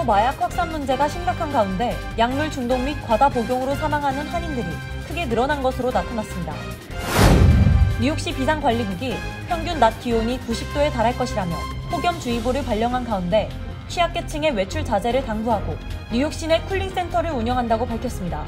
마약 확산 문제가 심각한 가운데 약물 중독 및 과다 복용으로 사망하는 한인들이 크게 늘어난 것으로 나타났습니다. 뉴욕시 비상관리국이 평균 낮 기온이 90도에 달할 것이라며 폭염주의보를 발령한 가운데 취약계층의 외출 자제를 당부하고 뉴욕시 내 쿨링센터를 운영한다고 밝혔습니다.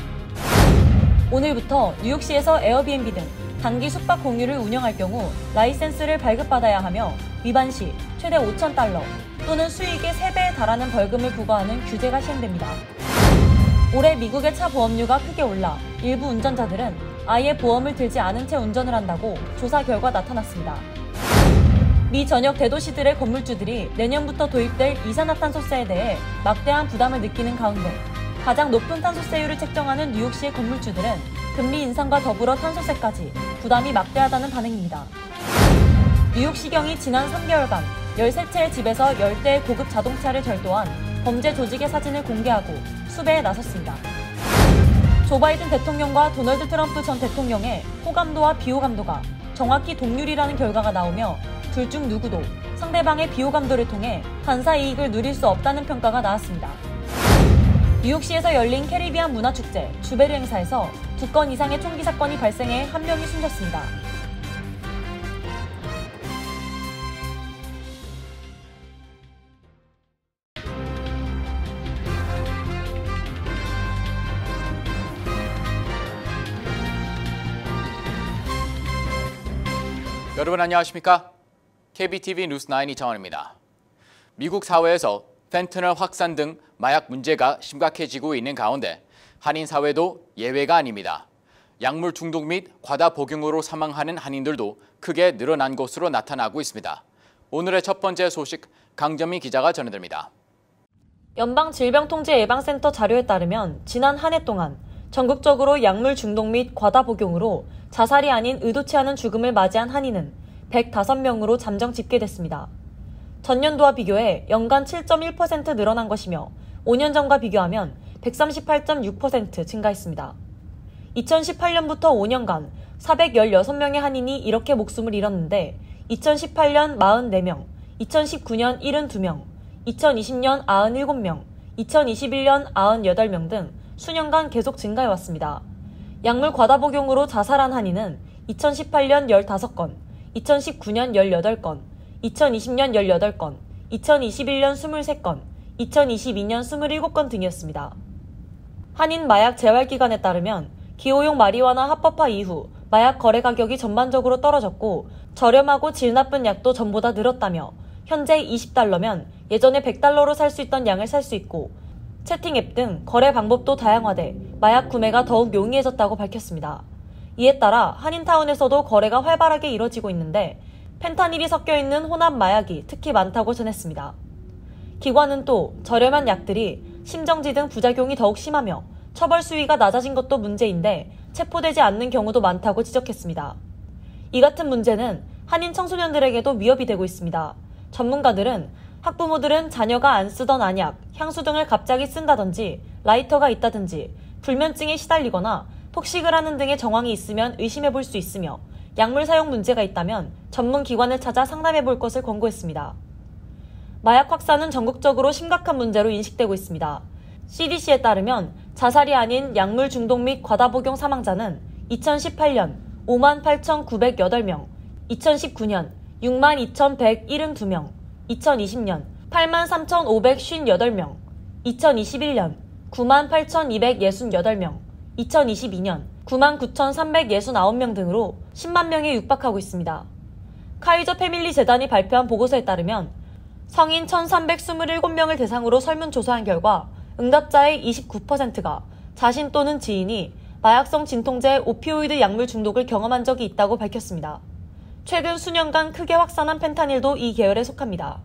오늘부터 뉴욕시에서 에어비앤비 등 단기 숙박 공유를 운영할 경우 라이센스를 발급받아야 하며 위반 시 최대 $5,000 또는 수익의 3배에 달하는 벌금을 부과하는 규제가 시행됩니다. 올해 미국의 차 보험료가 크게 올라 일부 운전자들은 아예 보험을 들지 않은 채 운전을 한다고 조사 결과 나타났습니다. 미 전역 대도시들의 건물주들이 내년부터 도입될 이산화탄소세에 대해 막대한 부담을 느끼는 가운데 가장 높은 탄소세율을 책정하는 뉴욕시의 건물주들은 금리 인상과 더불어 탄소세까지 부담이 막대하다는 반응입니다. 뉴욕시경이 지난 3개월간 13채의 집에서 10대의 고급 자동차를 절도한 범죄 조직의 사진을 공개하고 수배에 나섰습니다. 조 바이든 대통령과 도널드 트럼프 전 대통령의 호감도와 비호감도가 정확히 동률이라는 결과가 나오며 둘 중 누구도 상대방의 비호감도를 통해 반사 이익을 누릴 수 없다는 평가가 나왔습니다. 뉴욕시에서 열린 캐리비안 문화축제 주베르 행사에서 2건 이상의 총기 사건이 발생해 1명이 숨졌습니다. 여러분 안녕하십니까? KBTV 뉴스9 이창원입니다. 미국 사회에서 펜트널 확산 등 마약 문제가 심각해지고 있는 가운데 한인 사회도 예외가 아닙니다. 약물 중독 및 과다 복용으로 사망하는 한인들도 크게 늘어난 것으로 나타나고 있습니다. 오늘의 첫 번째 소식 강정민 기자가 전해드립니다. 연방질병통제예방센터 자료에 따르면 지난 한 해 동안 전국적으로 약물 중독 및 과다 복용으로 자살이 아닌 의도치 않은 죽음을 맞이한 한인은 105명으로 잠정 집계됐습니다. 전년도와 비교해 연간 7.1% 늘어난 것이며 5년 전과 비교하면 138.6% 증가했습니다. 2018년부터 5년간 416명의 한인이 이렇게 목숨을 잃었는데 2018년 44명, 2019년 72명, 2020년 97명, 2021년 98명 등 수년간 계속 증가해왔습니다. 약물 과다 복용으로 자살한 한인은 2018년 15건, 2019년 18건, 2020년 18건, 2021년 23건, 2022년 27건 등이었습니다. 한인 마약 재활기관에 따르면 기호용 마리화나 합법화 이후 마약 거래 가격이 전반적으로 떨어졌고 저렴하고 질 나쁜 약도 전보다 늘었다며 현재 $20면 예전에 $100로 살 수 있던 양을 살 수 있고 채팅 앱 등 거래 방법도 다양화돼 마약 구매가 더욱 용이해졌다고 밝혔습니다. 이에 따라 한인타운에서도 거래가 활발하게 이뤄지고 있는데 펜타닐이 섞여 있는 혼합 마약이 특히 많다고 전했습니다. 기관은 또 저렴한 약들이 심정지 등 부작용이 더욱 심하며 처벌 수위가 낮아진 것도 문제인데 체포되지 않는 경우도 많다고 지적했습니다. 이 같은 문제는 한인 청소년들에게도 위협이 되고 있습니다. 전문가들은 학부모들은 자녀가 안 쓰던 안약, 향수 등을 갑자기 쓴다든지 라이터가 있다든지 불면증에 시달리거나 폭식을 하는 등의 정황이 있으면 의심해 볼 수 있으며 약물 사용 문제가 있다면 전문 기관을 찾아 상담해 볼 것을 권고했습니다. 마약 확산은 전국적으로 심각한 문제로 인식되고 있습니다. CDC에 따르면 자살이 아닌 약물 중독 및 과다 복용 사망자는 2018년 58,908명, 2019년 62,172명, 2020년 83,558명, 2021년 98,268명, 2022년 99,369명 등으로 10만 명에 육박하고 있습니다. 카이저 패밀리 재단이 발표한 보고서에 따르면 성인 1,327명을 대상으로 설문조사한 결과 응답자의 29%가 자신 또는 지인이 마약성 진통제 오피오이드 약물 중독을 경험한 적이 있다고 밝혔습니다. 최근 수년간 크게 확산한 펜타닐도 이 계열에 속합니다.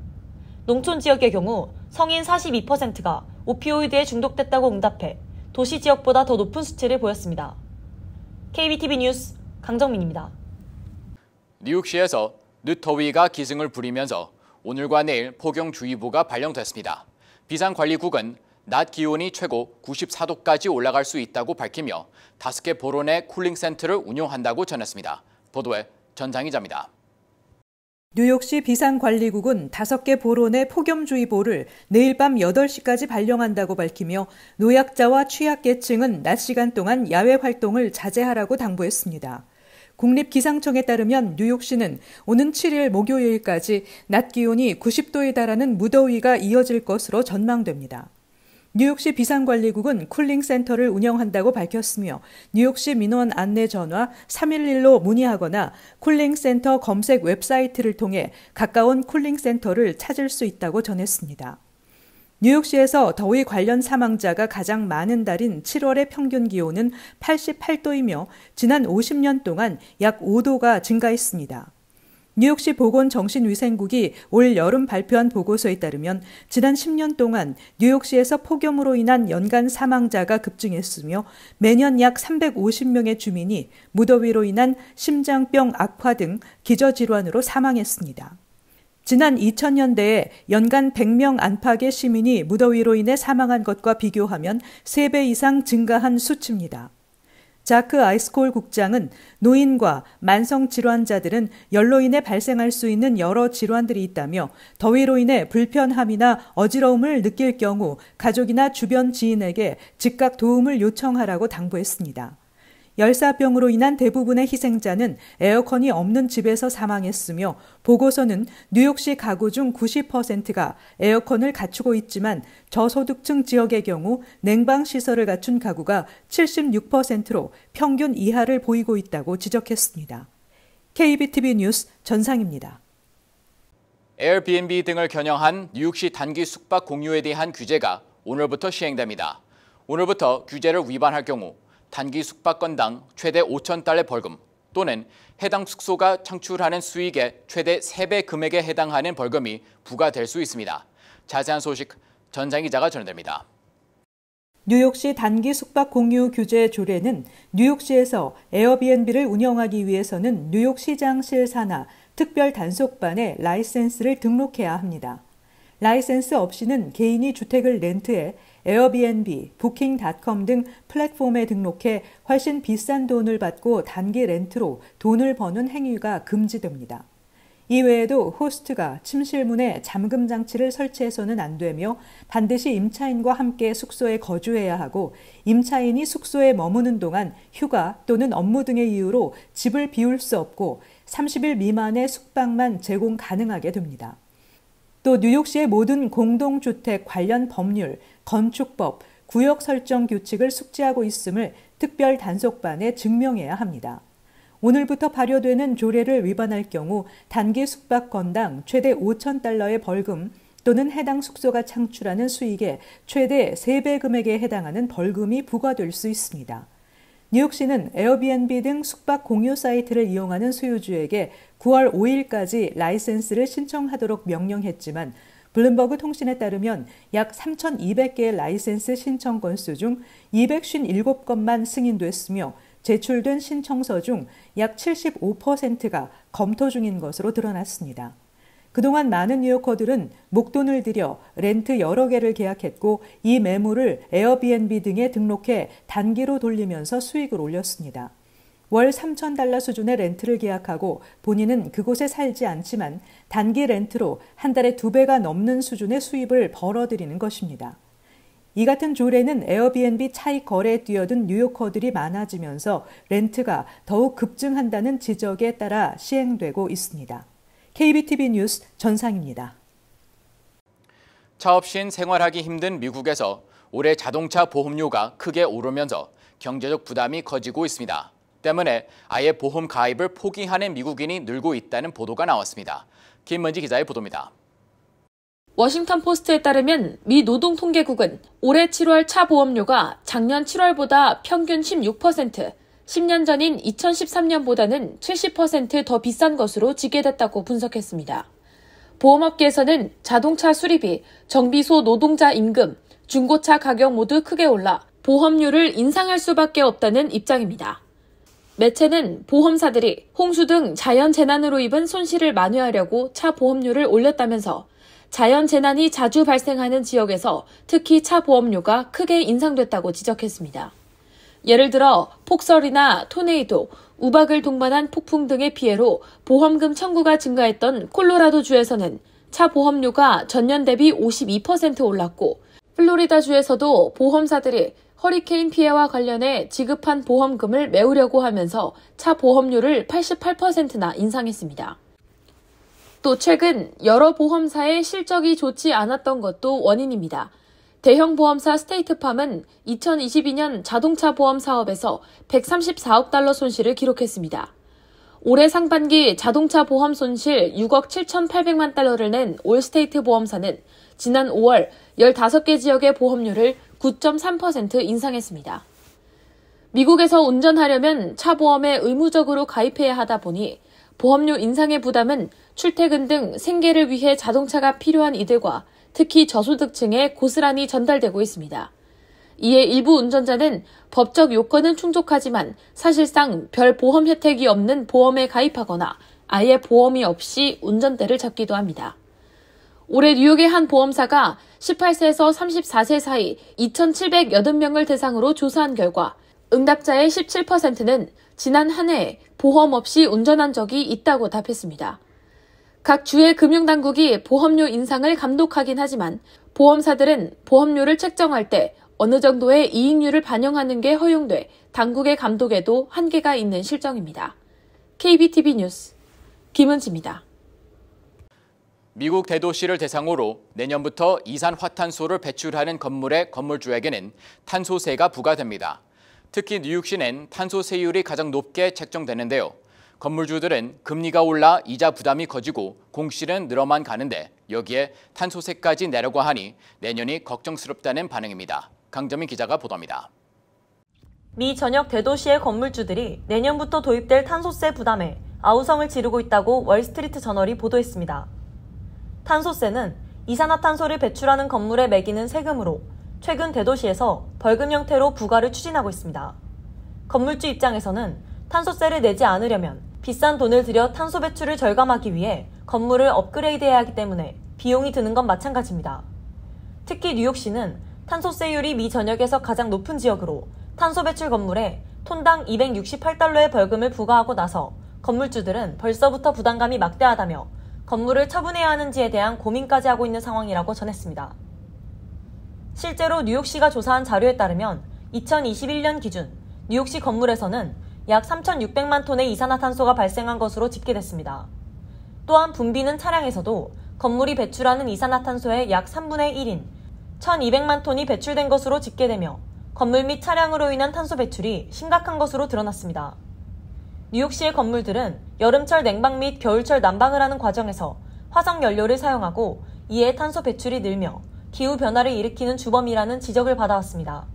농촌 지역의 경우 성인 42%가 오피오이드에 중독됐다고 응답해 도시 지역보다 더 높은 수치를 보였습니다. KBTV 뉴스 강정민입니다. 뉴욕시에서 늦더위가 기승을 부리면서 오늘과 내일 폭염주의보가 발령됐습니다. 비상관리국은 낮 기온이 최고 94도까지 올라갈 수 있다고 밝히며 5개 보로 내 쿨링센터를 운영한다고 전했습니다. 보도에 전장희자입니다. 뉴욕시 비상관리국은 5개 보론의 폭염주의보를 내일 밤 8시까지 발령한다고 밝히며 노약자와 취약계층은 낮 시간 동안 야외 활동을 자제하라고 당부했습니다. 국립기상청에 따르면 뉴욕시는 오는 7일 목요일까지 낮 기온이 90도에 달하는 무더위가 이어질 것으로 전망됩니다. 뉴욕시 비상관리국은 쿨링센터를 운영한다고 밝혔으며 뉴욕시 민원 안내 전화 311로 문의하거나 쿨링센터 검색 웹사이트를 통해 가까운 쿨링센터를 찾을 수 있다고 전했습니다. 뉴욕시에서 더위 관련 사망자가 가장 많은 달인 7월의 평균 기온은 88도이며 지난 50년 동안 약 5도가 증가했습니다. 뉴욕시 보건정신위생국이 올 여름 발표한 보고서에 따르면 지난 10년 동안 뉴욕시에서 폭염으로 인한 연간 사망자가 급증했으며 매년 약 350명의 주민이 무더위로 인한 심장병 악화 등 기저질환으로 사망했습니다. 지난 2000년대에 연간 100명 안팎의 시민이 무더위로 인해 사망한 것과 비교하면 3배 이상 증가한 수치입니다. 자크 아이스콜 국장은 노인과 만성 질환자들은 열로 인해 발생할 수 있는 여러 질환들이 있다며 더위로 인해 불편함이나 어지러움을 느낄 경우 가족이나 주변 지인에게 즉각 도움을 요청하라고 당부했습니다. 열사병으로 인한 대부분의 희생자는 에어컨이 없는 집에서 사망했으며 보고서는 뉴욕시 가구 중 90%가 에어컨을 갖추고 있지만 저소득층 지역의 경우 냉방 시설을 갖춘 가구가 76%로 평균 이하를 보이고 있다고 지적했습니다. KBTV 뉴스 전상입니다. 에어비앤비 등을 겨냥한 뉴욕시 단기 숙박 공유에 대한 규제가 오늘부터 시행됩니다. 오늘부터 규제를 위반할 경우 단기 숙박건당 최대 $5,000의 벌금 또는 해당 숙소가 창출하는 수익의 최대 3배 금액에 해당하는 벌금이 부과될 수 있습니다. 자세한 소식 전장 기자가 전해드립니다. 뉴욕시 단기 숙박 공유 규제 조례는 뉴욕시에서 에어비앤비를 운영하기 위해서는 뉴욕시장실 산하 특별 단속반에 라이센스를 등록해야 합니다. 라이센스 없이는 개인이 주택을 렌트해 에어비앤비, 부킹닷컴 등 플랫폼에 등록해 훨씬 비싼 돈을 받고 단기 렌트로 돈을 버는 행위가 금지됩니다. 이외에도 호스트가 침실문에 잠금 장치를 설치해서는 안 되며 반드시 임차인과 함께 숙소에 거주해야 하고 임차인이 숙소에 머무는 동안 휴가 또는 업무 등의 이유로 집을 비울 수 없고 30일 미만의 숙박만 제공 가능하게 됩니다. 또 뉴욕시의 모든 공동주택 관련 법률, 건축법, 구역 설정 규칙을 숙지하고 있음을 특별 단속반에 증명해야 합니다. 오늘부터 발효되는 조례를 위반할 경우 단기 숙박 건당 최대 $5,000의 벌금 또는 해당 숙소가 창출하는 수익의 최대 3배 금액에 해당하는 벌금이 부과될 수 있습니다. 뉴욕시는 에어비앤비 등 숙박 공유 사이트를 이용하는 소유주에게 9월 5일까지 라이센스를 신청하도록 명령했지만 블룸버그 통신에 따르면 약 3,200개의 라이센스 신청 건수 중 257건만 승인됐으며 제출된 신청서 중 약 75%가 검토 중인 것으로 드러났습니다. 그동안 많은 뉴요커들은 목돈을 들여 렌트 여러 개를 계약했고 이 매물을 에어비앤비 등에 등록해 단기로 돌리면서 수익을 올렸습니다. 월 $3,000 수준의 렌트를 계약하고 본인은 그곳에 살지 않지만 단기 렌트로 한 달에 2배가 넘는 수준의 수입을 벌어들이는 것입니다. 이 같은 조례는 에어비앤비 차익 거래에 뛰어든 뉴요커들이 많아지면서 렌트가 더욱 급증한다는 지적에 따라 시행되고 있습니다. KBTV 뉴스 전상입니다. 차 없인 생활하기 힘든 미국에서 올해 자동차 보험료가 크게 오르면서 경제적 부담이 커지고 있습니다. 때문에 아예 보험 가입을 포기하는 미국인이 늘고 있다는 보도가 나왔습니다. 김먼지 기자의 보도입니다. 워싱턴 포스트에 따르면 미 노동통계국은 올해 7월 차 보험료가 작년 7월보다 평균 16%, 10년 전인 2013년보다는 70% 더 비싼 것으로 집계됐다고 분석했습니다. 보험업계에서는 자동차 수리비, 정비소 노동자 임금, 중고차 가격 모두 크게 올라 보험료를 인상할 수밖에 없다는 입장입니다. 매체는 보험사들이 홍수 등 자연재난으로 입은 손실을 만회하려고 차 보험료를 올렸다면서 자연재난이 자주 발생하는 지역에서 특히 차 보험료가 크게 인상됐다고 지적했습니다. 예를 들어 폭설이나 토네이도, 우박을 동반한 폭풍 등의 피해로 보험금 청구가 증가했던 콜로라도주에서는 차 보험료가 전년 대비 52% 올랐고, 플로리다주에서도 보험사들이 허리케인 피해와 관련해 지급한 보험금을 메우려고 하면서 차 보험료를 88%나 인상했습니다. 또 최근 여러 보험사의 실적이 좋지 않았던 것도 원인입니다. 대형 보험사 스테이트팜은 2022년 자동차 보험 사업에서 134억 달러 손실을 기록했습니다. 올해 상반기 자동차 보험 손실 6억 7,800만 달러를 낸 올스테이트 보험사는 지난 5월 15개 지역의 보험료를 9.3% 인상했습니다. 미국에서 운전하려면 차 보험에 의무적으로 가입해야 하다 보니 보험료 인상의 부담은 출퇴근 등 생계를 위해 자동차가 필요한 이들과 특히 저소득층에 고스란히 전달되고 있습니다. 이에 일부 운전자는 법적 요건은 충족하지만 사실상 별 보험 혜택이 없는 보험에 가입하거나 아예 보험이 없이 운전대를 잡기도 합니다. 올해 뉴욕의 한 보험사가 18세에서 34세 사이 2,780명을 대상으로 조사한 결과 응답자의 17%는 지난 한 해에 보험 없이 운전한 적이 있다고 답했습니다. 각 주의 금융당국이 보험료 인상을 감독하긴 하지만 보험사들은 보험료를 책정할 때 어느 정도의 이익률을 반영하는 게 허용돼 당국의 감독에도 한계가 있는 실정입니다. KBTV 뉴스 김은지입니다. 미국 대도시를 대상으로 내년부터 이산화탄소를 배출하는 건물의 건물주에게는 탄소세가 부과됩니다. 특히 뉴욕시는 탄소세율이 가장 높게 책정되는데요. 건물주들은 금리가 올라 이자 부담이 커지고 공실은 늘어만 가는데 여기에 탄소세까지 내려고 하니 내년이 걱정스럽다는 반응입니다. 강정민 기자가 보도합니다. 미 전역 대도시의 건물주들이 내년부터 도입될 탄소세 부담에 아우성을 지르고 있다고 월스트리트 저널이 보도했습니다. 탄소세는 이산화탄소를 배출하는 건물에 매기는 세금으로 최근 대도시에서 벌금 형태로 부과를 추진하고 있습니다. 건물주 입장에서는 탄소세를 내지 않으려면 비싼 돈을 들여 탄소 배출을 절감하기 위해 건물을 업그레이드해야 하기 때문에 비용이 드는 건 마찬가지입니다. 특히 뉴욕시는 탄소세율이 미 전역에서 가장 높은 지역으로 탄소 배출 건물에 톤당 268달러의 벌금을 부과하고 나서 건물주들은 벌써부터 부담감이 막대하다며 건물을 처분해야 하는지에 대한 고민까지 하고 있는 상황이라고 전했습니다. 실제로 뉴욕시가 조사한 자료에 따르면 2021년 기준 뉴욕시 건물에서는 약 3,600만 톤의 이산화탄소가 발생한 것으로 집계됐습니다. 또한 분비는 차량에서도 건물이 배출하는 이산화탄소의 약 3분의 1인 1,200만 톤이 배출된 것으로 집계되며 건물 및 차량으로 인한 탄소 배출이 심각한 것으로 드러났습니다. 뉴욕시의 건물들은 여름철 냉방 및 겨울철 난방을 하는 과정에서 화석연료를 사용하고 이에 탄소 배출이 늘며 기후변화를 일으키는 주범이라는 지적을 받아왔습니다.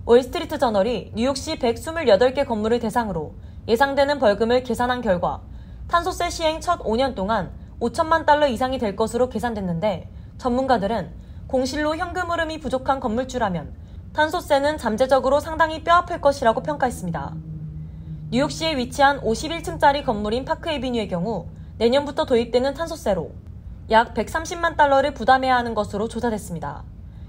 월스트리트 저널이 뉴욕시 128개 건물을 대상으로 예상되는 벌금을 계산한 결과 탄소세 시행 첫 5년 동안 5천만 달러 이상이 될 것으로 계산됐는데 전문가들은 공실로 현금 흐름이 부족한 건물주라면 탄소세는 잠재적으로 상당히 뼈아플 것이라고 평가했습니다. 뉴욕시에 위치한 51층짜리 건물인 파크에비뉴의 경우 내년부터 도입되는 탄소세로 약 130만 달러를 부담해야 하는 것으로 조사됐습니다.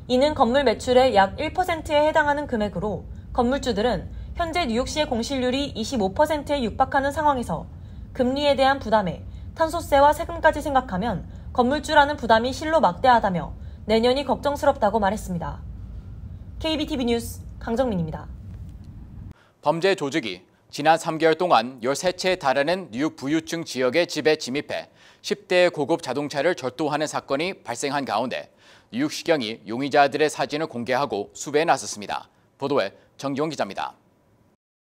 이는 건물 매출의 약 1%에 해당하는 금액으로 건물주들은 현재 뉴욕시의 공실률이 25%에 육박하는 상황에서 금리에 대한 부담에 탄소세와 세금까지 생각하면 건물주라는 부담이 실로 막대하다며 내년이 걱정스럽다고 말했습니다. KBTV 뉴스 강정민입니다. 범죄 조직이 지난 3개월 동안 13채에 달하는 뉴욕 부유층 지역의 집에 침입해 10대의 고급 자동차를 절도하는 사건이 발생한 가운데 뉴욕시경이 용의자들의 사진을 공개하고 수배에 나섰습니다. 보도에 정기원 기자입니다.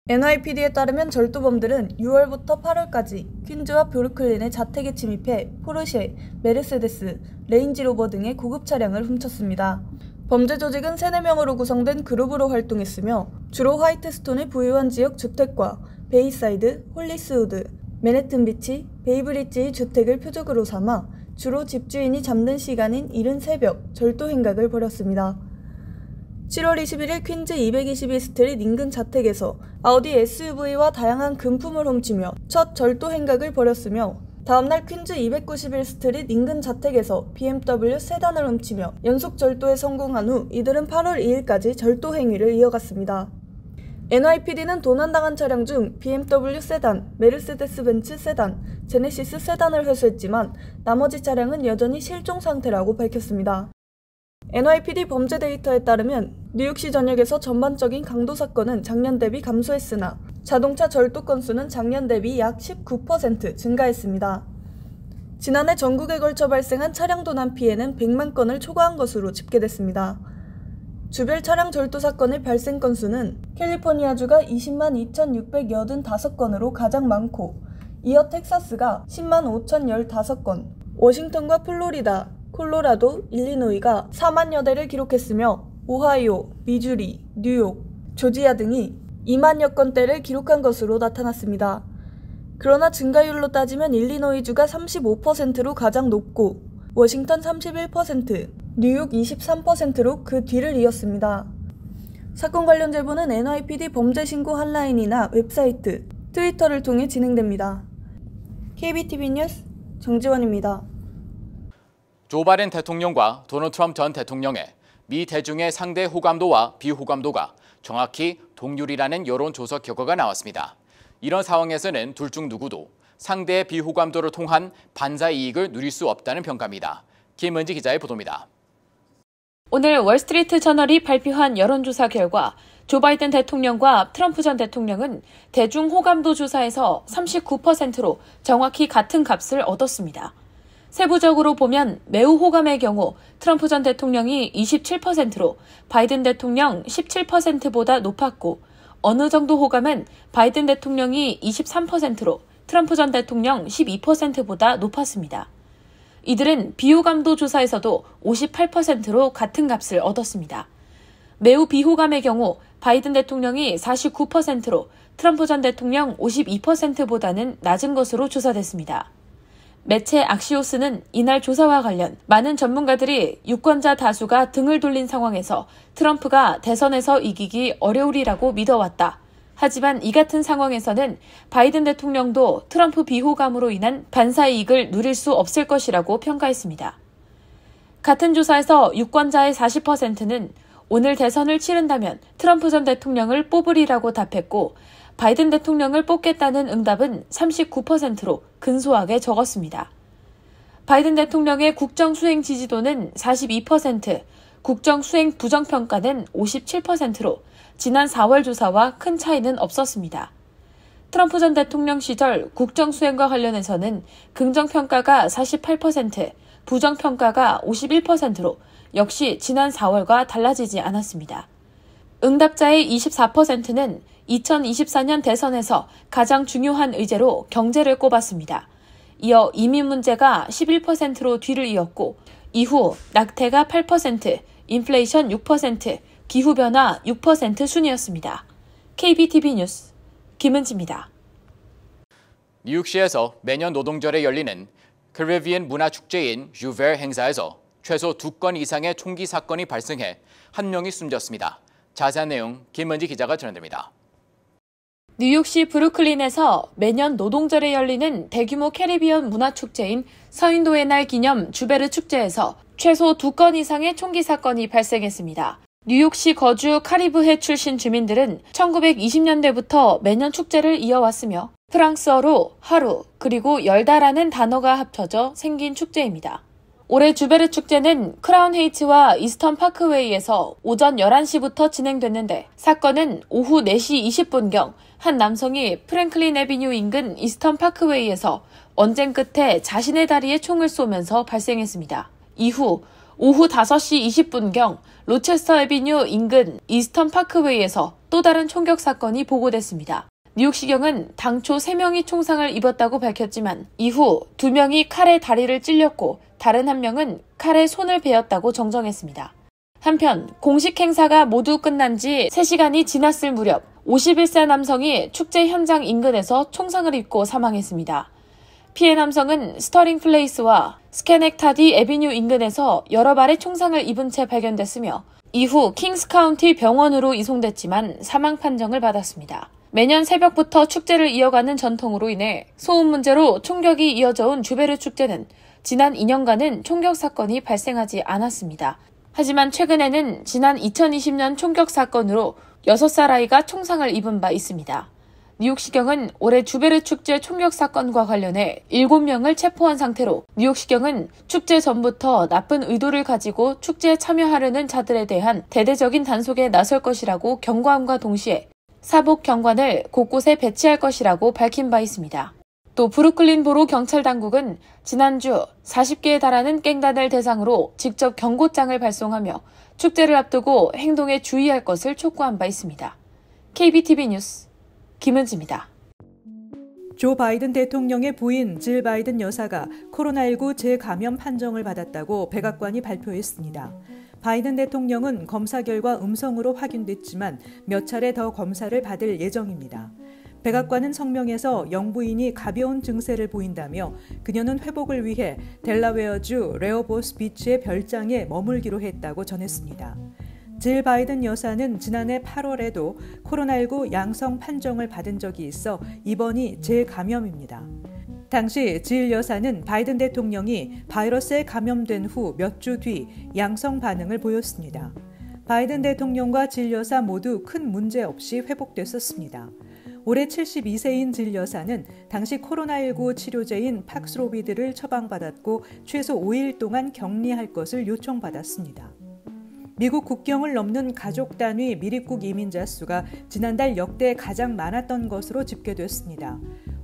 NYPD에 따르면 절도범들은 6월부터 8월까지 퀸즈와 브루클린의 자택에 침입해 포르쉐, 메르세데스, 레인지로버 등의 고급 차량을 훔쳤습니다. 범죄 조직은 3-4명으로 구성된 그룹으로 활동했으며 주로 화이트스톤의 부유한 지역 주택과 베이사이드, 홀리스우드, 맨해튼 비치, 베이브리지의 주택을 표적으로 삼아 주로 집주인이 잠든 시간인 이른 새벽 절도 행각을 벌였습니다. 7월 21일 퀸즈 222스트릿 인근 자택에서 아우디 SUV와 다양한 금품을 훔치며 첫 절도 행각을 벌였으며 다음날 퀸즈 291스트릿 인근 자택에서 BMW 세단을 훔치며 연속 절도에 성공한 후 이들은 8월 2일까지 절도 행위를 이어갔습니다. NYPD는 도난당한 차량 중 BMW 세단, 메르세데스 벤츠 세단, 제네시스 세단을 회수했지만 나머지 차량은 여전히 실종 상태라고 밝혔습니다. NYPD 범죄 데이터에 따르면 뉴욕시 전역에서 전반적인 강도 사건은 작년 대비 감소했으나 자동차 절도 건수는 작년 대비 약 19% 증가했습니다. 지난해 전국에 걸쳐 발생한 차량 도난 피해는 100만 건을 초과한 것으로 집계됐습니다. 주별 차량 절도 사건의 발생 건수는 캘리포니아주가 20만 2,685건으로 가장 많고 이어 텍사스가 10만 5,015건, 워싱턴과 플로리다, 콜로라도, 일리노이가 4만여 대를 기록했으며 오하이오, 미주리, 뉴욕, 조지아 등이 2만여 건대를 기록한 것으로 나타났습니다. 그러나 증가율로 따지면 일리노이주가 35%로 가장 높고 워싱턴 31%, 뉴욕 23%로 그 뒤를 이었습니다. 사건 관련 제보는 NYPD 범죄신고 핫라인이나 웹사이트, 트위터를 통해 진행됩니다. KBTV 뉴스 정지원입니다. 조 바이든 대통령과 도널드 트럼프 전 대통령의 미 대중의 상대 호감도와 비호감도가 정확히 동률이라는 여론조사 결과가 나왔습니다. 이런 상황에서는 둘 중 누구도 상대의 비호감도를 통한 반사 이익을 누릴 수 없다는 평가입니다. 김은지 기자의 보도입니다. 오늘 월스트리트 저널이 발표한 여론조사 결과 조 바이든 대통령과 트럼프 전 대통령은 대중 호감도 조사에서 39%로 정확히 같은 값을 얻었습니다. 세부적으로 보면 매우 호감의 경우 트럼프 전 대통령이 27%로 바이든 대통령 17%보다 높았고 어느 정도 호감은 바이든 대통령이 23%로 트럼프 전 대통령 12%보다 높았습니다. 이들은 비호감도 조사에서도 58%로 같은 값을 얻었습니다. 매우 비호감의 경우 바이든 대통령이 49%로 트럼프 전 대통령 52%보다는 낮은 것으로 조사됐습니다. 매체 악시오스는 이날 조사와 관련 많은 전문가들이 유권자 다수가 등을 돌린 상황에서 트럼프가 대선에서 이기기 어려우리라고 믿어왔다. 하지만 이 같은 상황에서는 바이든 대통령도 트럼프 비호감으로 인한 반사이익을 누릴 수 없을 것이라고 평가했습니다. 같은 조사에서 유권자의 40%는 오늘 대선을 치른다면 트럼프 전 대통령을 뽑으리라고 답했고 바이든 대통령을 뽑겠다는 응답은 39%로 근소하게 적었습니다. 바이든 대통령의 국정수행 지지도는 42%, 국정수행 부정평가는 57%로 지난 4월 조사와 큰 차이는 없었습니다. 트럼프 전 대통령 시절 국정수행과 관련해서는 긍정평가가 48%, 부정평가가 51%로 역시 지난 4월과 달라지지 않았습니다. 응답자의 24%는 2024년 대선에서 가장 중요한 의제로 경제를 꼽았습니다. 이어 이민 문제가 11%로 뒤를 이었고 이후 낙태가 8%, 인플레이션 6%, 기후변화 6% 순이었습니다. KBTV 뉴스 김은지입니다. 뉴욕시에서 매년 노동절에 열리는 캐리비안 문화축제인 주벨 행사에서 최소 2건 이상의 총기 사건이 발생해 1명이 숨졌습니다. 자세한 내용 김은지 기자가 전해드립니다. 뉴욕시 브루클린에서 매년 노동절에 열리는 대규모 캐리비안 문화축제인 서인도의 날 기념 주베르 축제에서 최소 2건 이상의 총기 사건이 발생했습니다. 뉴욕시 거주 카리브해 출신 주민들은 1920년대부터 매년 축제를 이어왔으며 프랑스어로 하루 그리고 열다라는 단어가 합쳐져 생긴 축제입니다. 올해 주베르 축제는 크라운 헤이츠와 이스턴 파크웨이에서 오전 11시부터 진행됐는데 사건은 오후 4시 20분경 한 남성이 프랭클린 애비뉴 인근 이스턴 파크웨이에서 언쟁 끝에 자신의 다리에 총을 쏘면서 발생했습니다. 이후 오후 5시 20분경 로체스터 애비뉴 인근 이스턴 파크웨이에서 또 다른 총격 사건이 보고됐습니다. 뉴욕시경은 당초 3명이 총상을 입었다고 밝혔지만 이후 2명이 칼에 다리를 찔렸고 다른 1명은 칼에 손을 베었다고 정정했습니다. 한편 공식 행사가 모두 끝난 지 3시간이 지났을 무렵 51세 남성이 축제 현장 인근에서 총상을 입고 사망했습니다. 피해 남성은 스터링 플레이스와 스캐넥타디 애비뉴 인근에서 여러 발의 총상을 입은 채 발견됐으며 이후 킹스 카운티 병원으로 이송됐지만 사망 판정을 받았습니다. 매년 새벽부터 축제를 이어가는 전통으로 인해 소음 문제로 총격이 이어져 온 주베르 축제는 지난 2년간은 총격 사건이 발생하지 않았습니다. 하지만 최근에는 지난 2020년 총격 사건으로 6살 아이가 총상을 입은 바 있습니다. 뉴욕시경은 올해 주베르 축제 총격 사건과 관련해 7명을 체포한 상태로 뉴욕시경은 축제 전부터 나쁜 의도를 가지고 축제에 참여하려는 자들에 대한 대대적인 단속에 나설 것이라고 경고함과 동시에 사복 경관을 곳곳에 배치할 것이라고 밝힌 바 있습니다. 또 브루클린 보로 경찰 당국은 지난주 40개에 달하는 갱단을 대상으로 직접 경고장을 발송하며 축제를 앞두고 행동에 주의할 것을 촉구한 바 있습니다. KBTV 뉴스 김은지입니다. 조 바이든 대통령의 부인 질 바이든 여사가 코로나19 재감염 판정을 받았다고 백악관이 발표했습니다. 바이든 대통령은 검사 결과 음성으로 확인됐지만 몇 차례 더 검사를 받을 예정입니다. 백악관은 성명에서 영부인이 가벼운 증세를 보인다며 그녀는 회복을 위해 델라웨어주 레호보스 비치의 별장에 머물기로 했다고 전했습니다. 질 바이든 여사는 지난해 8월에도 코로나19 양성 판정을 받은 적이 있어 이번이 재감염입니다. 당시 질 여사는 바이든 대통령이 바이러스에 감염된 후 몇 주 뒤 양성 반응을 보였습니다. 바이든 대통령과 질 여사 모두 큰 문제 없이 회복됐었습니다. 올해 72세인 질 여사는 당시 코로나19 치료제인 팍스로비드를 처방받았고 최소 5일 동안 격리할 것을 요청받았습니다. 미국 국경을 넘는 가족 단위 미립국 이민자 수가 지난달 역대 가장 많았던 것으로 집계됐습니다.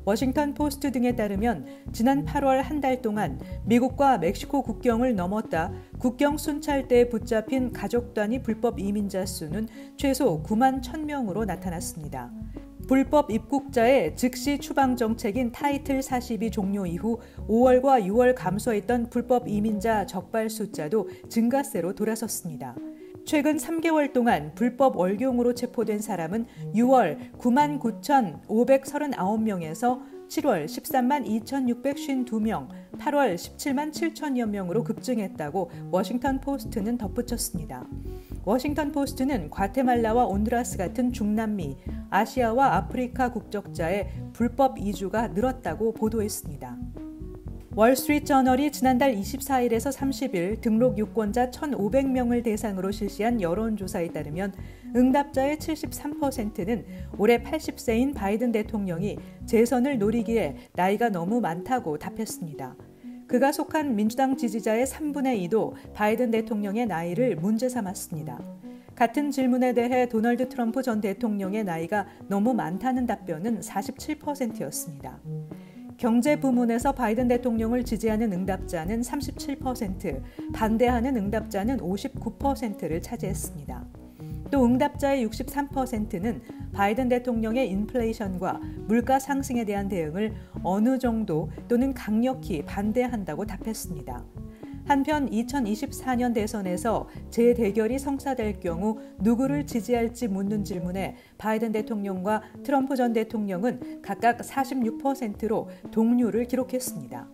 워싱턴 포스트 등에 따르면 지난 8월 한 달 동안 미국과 멕시코 국경을 넘었다 국경 순찰대에 붙잡힌 가족 단위 불법 이민자 수는 최소 9만 1,000명으로 나타났습니다. 불법 입국자의 즉시 추방 정책인 타이틀 42 종료 이후 5월과 6월 감소했던 불법 이민자 적발 숫자도 증가세로 돌아섰습니다. 최근 3개월 동안 불법 월경으로 체포된 사람은 6월 99,539명에서 7월 13만 2,652명, 8월 17만 7천여 명으로 급증했다고 워싱턴 포스트는 덧붙였습니다. 워싱턴 포스트는 과테말라와 온두라스 같은 중남미, 아시아와 아프리카 국적자의 불법 이주가 늘었다고 보도했습니다. 월스트리트저널이 지난달 24일에서 30일 등록 유권자 1,500명을 대상으로 실시한 여론조사에 따르면 응답자의 73%는 올해 80세인 바이든 대통령이 재선을 노리기에 나이가 너무 많다고 답했습니다. 그가 속한 민주당 지지자의 3분의 2도 바이든 대통령의 나이를 문제 삼았습니다. 같은 질문에 대해 도널드 트럼프 전 대통령의 나이가 너무 많다는 답변은 47%였습니다. 경제 부문에서 바이든 대통령을 지지하는 응답자는 37%, 반대하는 응답자는 59%를 차지했습니다. 또 응답자의 63%는 바이든 대통령의 인플레이션과 물가 상승에 대한 대응을 어느 정도 또는 강력히 반대한다고 답했습니다. 한편 2024년 대선에서 재대결이 성사될 경우 누구를 지지할지 묻는 질문에 바이든 대통령과 트럼프 전 대통령은 각각 46%로 동률을 기록했습니다.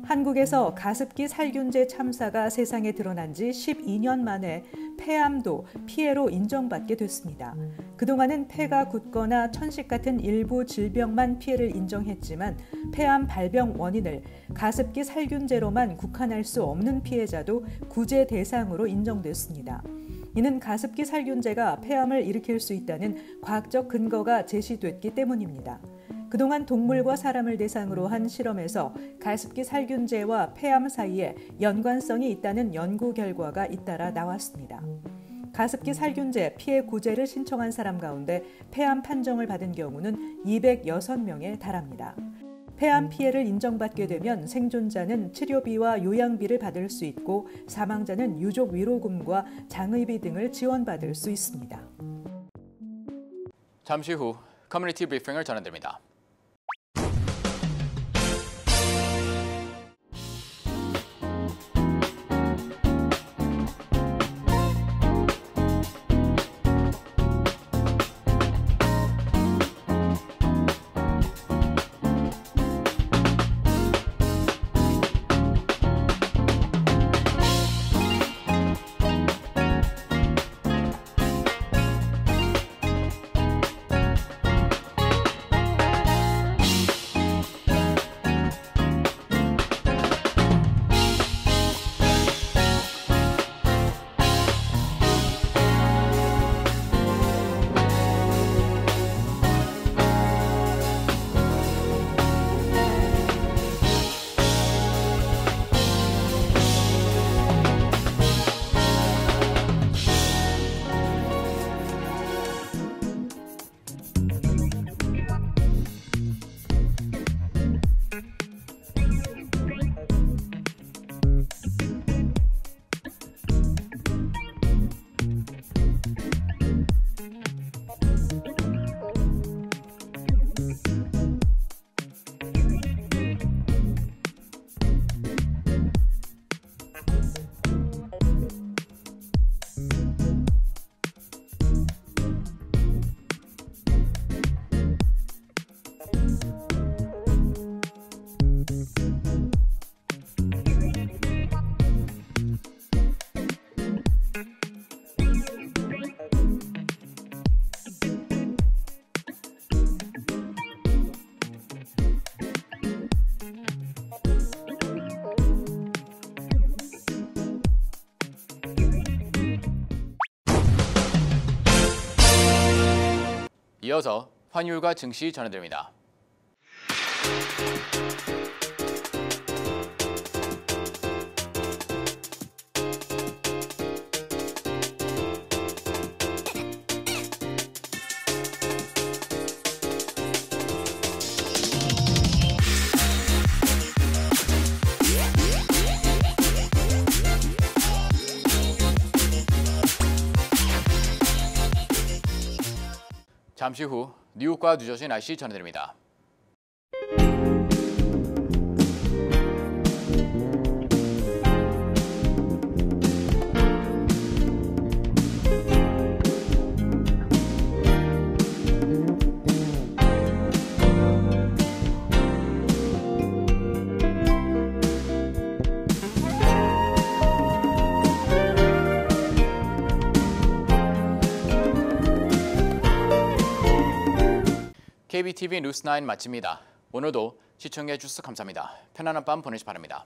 한국에서 가습기 살균제 참사가 세상에 드러난 지 12년 만에 폐암도 피해로 인정받게 됐습니다. 그동안은 폐가 굳거나 천식 같은 일부 질병만 피해를 인정했지만 폐암 발병 원인을 가습기 살균제로만 국한할 수 없는 피해자도 구제 대상으로 인정됐습니다. 이는 가습기 살균제가 폐암을 일으킬 수 있다는 과학적 근거가 제시됐기 때문입니다. 그동안 동물과 사람을 대상으로 한 실험에서 가습기 살균제와 폐암 사이에 연관성이 있다는 연구 결과가 잇따라 나왔습니다. 가습기 살균제 피해 구제를 신청한 사람 가운데 폐암 판정을 받은 경우는 206명에 달합니다. 폐암 피해를 인정받게 되면 생존자는 치료비와 요양비를 받을 수 있고 사망자는 유족 위로금과 장의비 등을 지원받을 수 있습니다. 잠시 후 커뮤니티 브리핑을 전해드립니다. 이어서 환율과 증시 전해드립니다. 잠시 후 뉴욕과 뉴저지 날씨 전해드립니다. KBTV 뉴스9 마칩니다. 오늘도 시청해 주셔서 감사합니다. 편안한 밤 보내시 바랍니다.